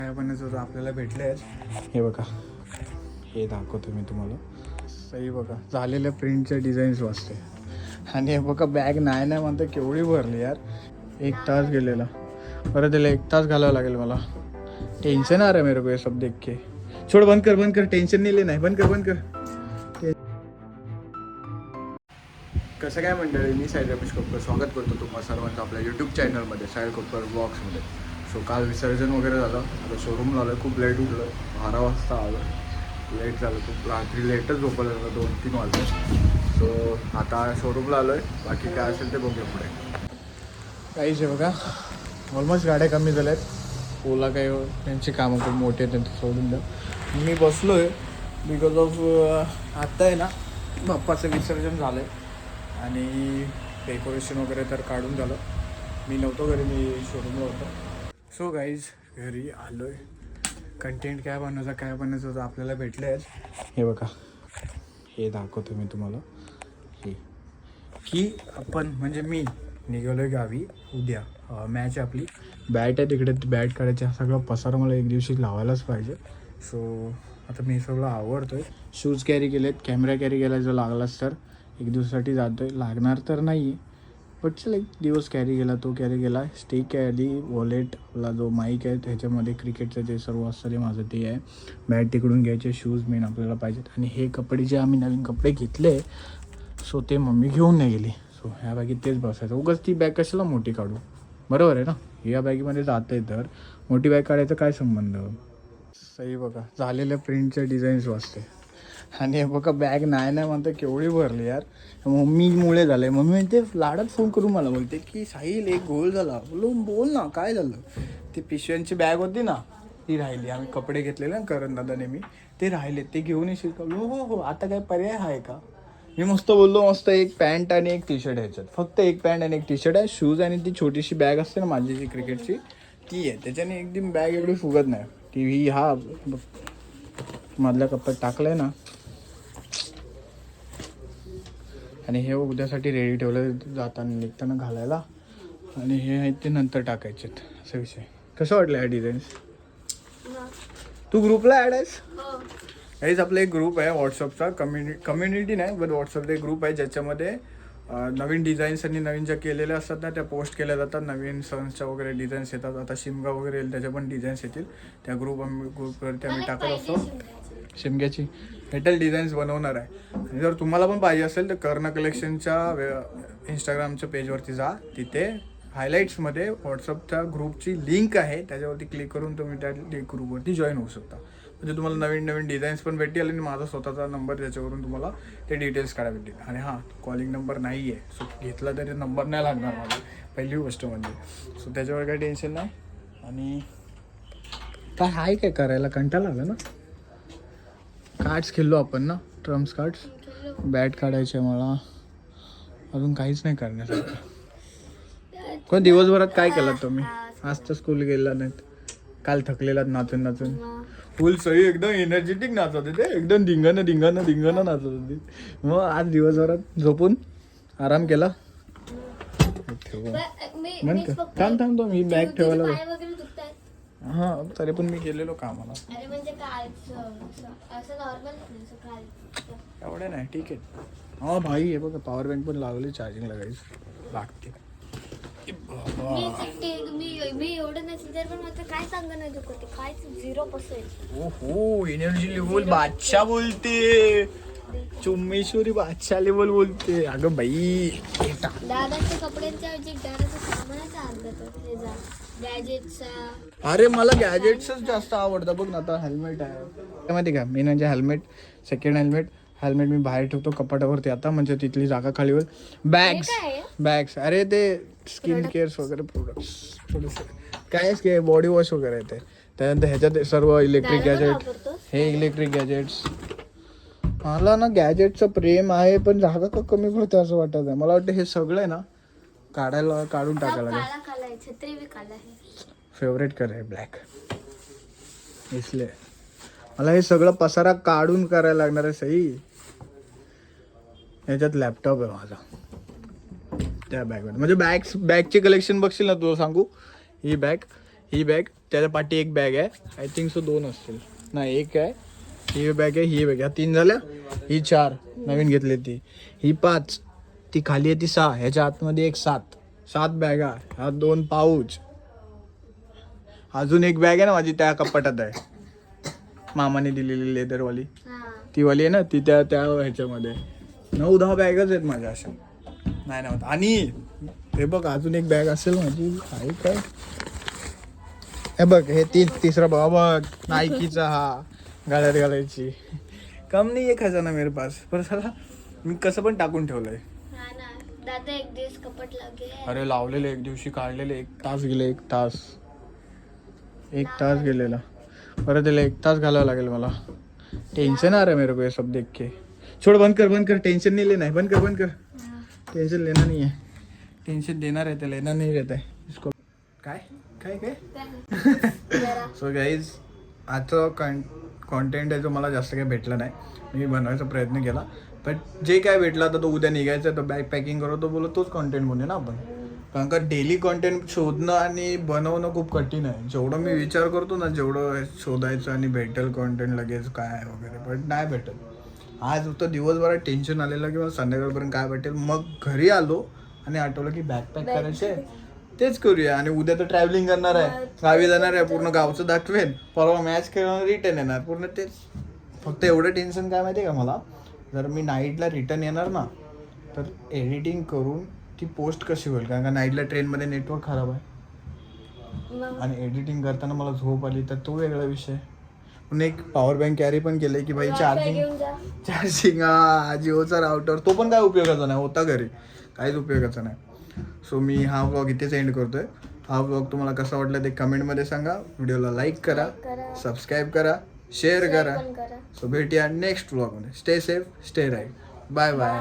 काय बनायचं होतं आपल्याला भेटले आहेत. हे बघा, हे दाखवतो मी तुम्हाला. सही बघा, झालेल्या प्रिंटच्या डिझाईन्स वाचते. आणि हे बघा बॅग नाही म्हणता केवढी भरली यार. 1 तास गेलेला, परत त्याला 1 तास घालावं लागेल मला. टेन्शन आ रहा है मेरे को ये सब देख के. छोड़, बंद कर, टेन्शन नाही लेना है. बंद कर. कसं काय मंडळी, मी साहिल रमेश कोपर स्वागत करतो तुम्हाला सर्वांचं आपल्या यूट्यूब चॅनलमध्ये, साहिल कोपर ब्लॉग्समध्ये. सो काल विसर्जन वगैरे झालं, आता शोरूमला आलं. खूप लेट उठलं, 12 वाजता आलं. लेट झालं खूप, रात्री लेटच झोपलं झालं, 2-3 वाजले. सो आता शोरूमला आलो आहे. बाकी काय असेल ते बघूया पुढे. काहीच आहे बघा, ऑलमोस्ट गाड्या कमी झाल्या आहेत. ओला काही त्यांची कामं खूप मोठी आहेत, त्यांचं सोडून द्या. मी बसलो आहे बिकॉज ऑफ आत्ता आहे ना बाप्पाचं विसर्जन झालं आहे आणि डेकोरेशन वगैरे तर काढून झालं. मी नव्हतो घरी, मी शोरूमला होतो. सो गाईज घरी आलो आहे. कंटेंट काय बनायचं होतं आपल्याला भेटले आहेत. हे बघा, हे दाखवतो मी तुम्हाला. हे की आपण म्हणजे मी निघालो आहे गावी. उद्या मॅच आपली. बॅट आहे तिकडे, बॅट काढायची. हा सगळं पसारा मला एक दिवशी लावायलाच पाहिजे. सो आता मी सगळं आवरतो आहे. शूज कॅरी केलेत, कॅमेरा कॅरी केला जर लागलाच तर. 1 दिवसासाठी जातो आहे, लागणार तर नाही बट चल 1 दिवस कॅरी केला, तो कॅरी केला. स्टिक आहे आधी, वॉलेट, आपला जो माईक आहे त्याच्यामध्ये क्रिकेटचं जे सर्व असतं ते माझं ते आहे. बॅट तिकडून घ्यायचे, शूज मेन आपल्याला पाहिजेत. आणि हे कपडे जे आम्ही नवीन कपडे घेतले सो ते मम्मी घेऊन नाही गेली. सो ह्या बॅगेत तेच बसायचं. उगाच ती बॅग कशाला मोठी काढू, बरोबर आहे ना. या बॅगेमध्ये जातं आहे तर मोठी बॅग काढायचा काय संबंध. सही बघा, झालेल्या प्रिंटच्या डिझाईन्स वाचते. आणि हे बघा बॅग नाही म्हणता केवढी भरली यार. मम्मीमुळे झालं आहे. मम्मी म्हणते लाडात फोन करून मला बोलते की साहिल एक गोल झाला. बोल ना काय झालं. ती पिशव्यांची बॅग होती ना ती राहिली. आम्ही कपडे घेतलेले ना करण दादाने मी, ते राहिले. ते घेऊन येशील का. हो आता काय पर्याय आहे का. मी मस्त बोललो, मस्त एक पॅन्ट आणि एक टी शर्ट ह्याच्यात. फक्त एक पॅन्ट आणि एक टी शर्ट आहे. शूज आणि ती छोटीशी बॅग असते ना माझी जी क्रिकेटची ती आहे. त्याच्याने एकदम बॅग एवढी फुगत नाही. टी व्ही हा मधल्या कप्प्यात टाकलाय ना. आणि हे उद्यासाठी रेडी ठेवलं जाताना निघताना घालायला. आणि हे आहेत ते नंतर टाकायचे असा विषय. कसं वाटलं ह्या डिझाईन्स. तू ग्रुपला ॲड आहेस. हेच आपला एक ग्रुप आहे व्हॉट्सअपचा. कम्युनिटी नाही बट व्हॉट्सअपचा एक ग्रुप आहे ज्याच्यामध्ये नवीन डिझाईन्स आणि नवीन ज्या केलेल्या असतात ना त्या पोस्ट केल्या जातात. नवीन सन्सच्या वगैरे डिझाईन्स येतात. आता शिमगा वगैरे येईल त्याच्या पण डिझाईन्स येतील. त्या ग्रुपवरती आम्ही टाकत असतो. शिमग्याची मेटल डिझाईन्स बनवणार आहे. आणि जर तुम्हाला पण पाहिजे असेल तर कर्ण कलेक्शनच्या इंस्टाग्रामच्या पेजवरती जा. तिथे हायलाईट्समध्ये व्हॉट्सअपच्या ग्रुपची लिंक आहे, त्याच्यावरती क्लिक करून तुम्ही त्या ग्रुपवरती जॉईन होऊ शकता. म्हणजे तुम्हाला नवीन नवीन डिझाईन्स पण भेटतील आणि माझा स्वतःचा नंबर ज्याच्यावरून तुम्हाला ते डिटेल्स काढायला भेटतील. आणि हां, कॉलिंग नंबर नाही आहे. सो घेतला तरी नंबर नाही लागणार मला, पहिली गोष्ट म्हणजे. सो त्याच्यावर काही टेन्शन नाही. आणि काय आहे काय करायला, कंटाळा आला ना. कार्ड्स खेळलो आपण ना, ट्रम्स कार्ड्स. बॅट काढायचे मला, अजून काहीच नाही करण्यासारखं. कोण दिवसभरात काय केलात तुम्ही. आज तर स्कूल गेला नाहीत, काल थकलेलात नाचून नाचून. फुल सही एकदम एनर्जेटिक नाचत होते, एकदम धिंगाणं नाचत होती. मग आज दिवसभरात झोपून आराम केला. थांब तो मी बॅग ठेवायला. हां तरी पण मी गेलेलो कामाला. एवढे नाही, ठीक आहे. हा भाई हे बघा पॉवर बँक पण लावली चार्जिंग लागायची लागते. मी एवढं नसेल तर पण आता काय सांगा नाही दुखते, काय 0%. ओहो, एनर्जी लेवल बादशाह बोलते. चुम्मेश्वरी बादशाह लेवल बोलते. अगं बाई, दादाच्या कपड्यांच्या जे दादाचं सामानाचा अर्धा गॅजेटचा. अरे मला गॅजेट्सच जास्त आवडतं. बघ ना आता हेल्मेट आहे माहिती का. मी म्हणजे हेल्मेट, सेकंड हेल्मेट मी बाहेर ठेवतो कपाटावरती आता, म्हणजे तिथली जागा खाली होईल. बॅग्स अरे ते स्किन केअर्स वगैरे प्रोडक्ट्स थोडेसे काय बॉडी वॉश वगैरे येते. त्यानंतर ह्याच्यात सर्व इलेक्ट्रिक गॅजेट, हे इलेक्ट्रिक गॅजेट्स. मला ना गॅजेटचं प्रेम आहे पण जागा का कमी पडते असं वाटत आहे मला. वाटतं हे सगळं आहे ना काढून टाकायला लागेल. फेवरेट कलर आहे ब्लॅक, इसलिए मला हे सगळं पसारा काढून करायला लागणार आहे. सही ह्याच्यात लॅपटॉप आहे माझा त्या बॅगमध्ये. म्हणजे बॅगची कलेक्शन बघशील ना तुला सांगू. ही बॅग त्याच्या पाठी एक बॅग आहे, आय थिंक सो 2 असतील, नाही एक आहे, ही बॅग आहे, ही बॅग, ह्या 3 झाल्या, ही 4 नवीन घेतली ती, ही 5, ती खाली आहे ती 6, ह्याच्या आतमध्ये एक 7 बॅगा, ह्या 2 पाऊच, अजून एक बॅग आहे ना माझी त्या कपाटात आहे, मामाने दिलेली लेदरवाली, ती वाली आहे ना ती त्या ह्याच्यामध्ये 9-10 बॅगच आहेत माझ्या अशा, नाही नव्हतं. आणि हे बघ अजून एक बॅग असेल माझी, काय हे बघ, हे तिसरा बघ नायकीचा, हा गाड्यात घालायची, कम नाही आहे खजाना मेरे पास, पर चला मी कसं पण टाकून ठेवलंय. दादा एक दिवस कपट लागेल. अरे लावलेले एक दिवशी, काढलेले 1 तास गेले, 1 तास गेलेला, परत त्याला 1 तास घालावं लागेल मला. टेंशन आ रहा है मेरे को ये सब देख के. छोड़, बंद कर, टेंशन नहीं लेना है, बंद कर, टेंशन लेना नहीं है, टेंशन देना रहता है, लेना नहीं रहता है इसको. काय सो गाईज, आजचं कॉन्टेंट आहे जो मला जास्त काही भेटला नाही, मी बनवायचा प्रयत्न केला, बट जे काय भेटला तर तो उद्या निघायचं, तर बॅग पॅकिंग करू, तो बोलत तोच कॉन्टेंट बनवू ना आपण, कारण का डेली कॉन्टेंट शोधणं आणि बनवणं खूप कठीण आहे. जेवढं मी विचार करतो ना, जेवढं शोधायचं आणि भेटेल कॉन्टेंट लगेच काय वगैरे, बट नाही भेटत. आज होतं दिवसभरात टेन्शन आलेलं की मला संध्याकाळपर्यंत काय भेटेल, मग घरी आलो आणि आठवलं की बॅग पॅक करायचे, तेच करूया. आणि उद्या तर ट्रॅव्हलिंग करणार आहे, गावी जाणार आहे, पूर्ण गावचं दाखवेन, परवा मॅच खेळून रिटर्न येणार, पूर्ण तेच. फक्त एवढं टेन्शन काय माहिती आहे का मला, जर मी नाईटला रिटर्न येणार ना, तर एडिटिंग करून ती पोस्ट कशी होईल, कारण का नाईटला ट्रेनमध्ये नेटवर्क खराब आहे आणि एडिटिंग करताना मला झोप आली तर तो वेगळा विषय. पण एक पॉवर बँक कॅरी पण केलंय की भाई चार्जिंग हा जिओचा राउटर, तो पण काय उपयोगाचा नाही, होता घरी, काहीच उपयोगाचा नाही. सो मी हा व्लॉग इथेच एंड करतोय. हा व्लॉग तुम्हाला कसा वाटला ते कमेंटमध्ये सांगा, व्हिडिओला लाईक करा, सबस्क्राईब करा, शेअर करा. सो भेटूया नेक्स्ट व्लॉगमध्ये. Stay safe, stay right, bye bye.